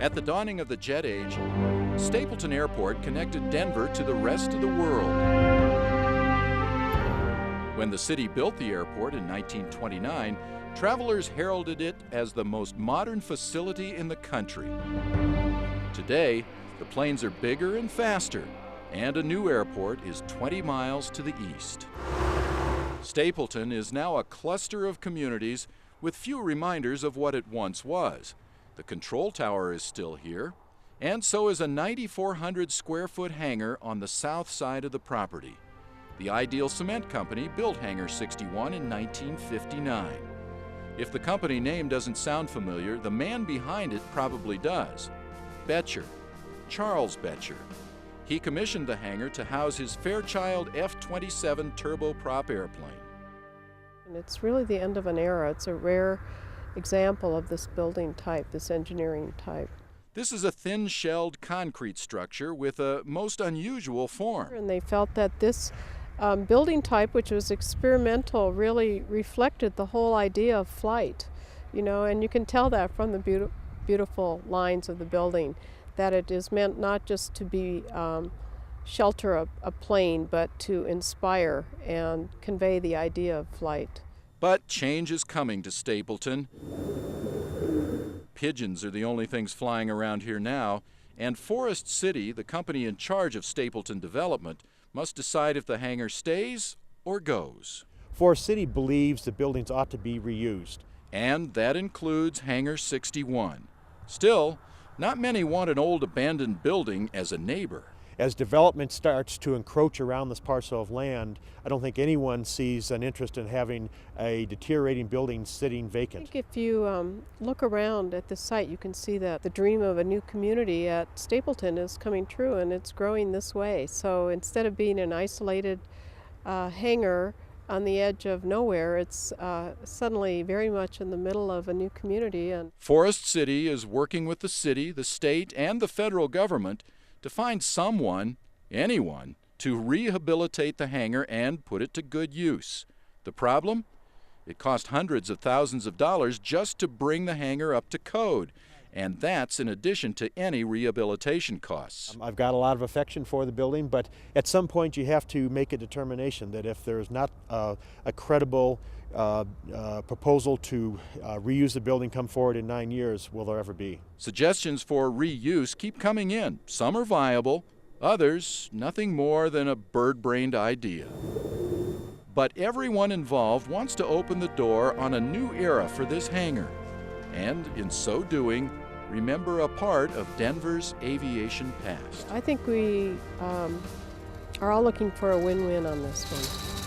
At the dawning of the jet age, Stapleton Airport connected Denver to the rest of the world. When the city built the airport in 1929, travelers heralded it as the most modern facility in the country. Today, the planes are bigger and faster, and a new airport is 20 miles to the east. Stapleton is now a cluster of communities with few reminders of what it once was. The control tower is still here, and so is a 9,400 square foot hangar on the south side of the property. The Ideal Cement Company built Hangar 61 in 1959. If the company name doesn't sound familiar, the man behind it probably does. Betcher, Charles Betcher. He commissioned the hangar to house his Fairchild F-27 turboprop airplane. And it's really the end of an era. It's a rare example of this building type, this engineering type. This is a thin-shelled concrete structure with a most unusual form. And they felt that this building type, which was experimental, really reflected the whole idea of flight, and you can tell that from the beautiful lines of the building, that it is meant not just to be shelter a plane, but to inspire and convey the idea of flight. But change is coming to Stapleton. Pigeons are the only things flying around here now, and Forest City, the company in charge of Stapleton development, must decide if the hangar stays or goes. Forest City believes the buildings ought to be reused. And that includes Hangar 61. Still, not many want an old abandoned building as a neighbor. As development starts to encroach around this parcel of land, I don't think anyone sees an interest in having a deteriorating building sitting vacant. I think if you look around at this site, you can see that the dream of a new community at Stapleton is coming true, and it's growing this way. So instead of being an isolated hangar on the edge of nowhere, it's suddenly very much in the middle of a new community. And Forest City is working with the city, the state, and the federal government to find someone, anyone, to rehabilitate the hangar and put it to good use. The problem? It cost hundreds of thousands of dollars just to bring the hangar up to code, and that's in addition to any rehabilitation costs. I've got a lot of affection for the building, but at some point you have to make a determination that if there's not a credible proposal to reuse the building come forward in 9 years, will there ever be? Suggestions for reuse keep coming in. Some are viable, others nothing more than a bird-brained idea. But everyone involved wants to open the door on a new era for this hangar, and in so doing, remember a part of Denver's aviation past. I think we are all looking for a win-win on this one.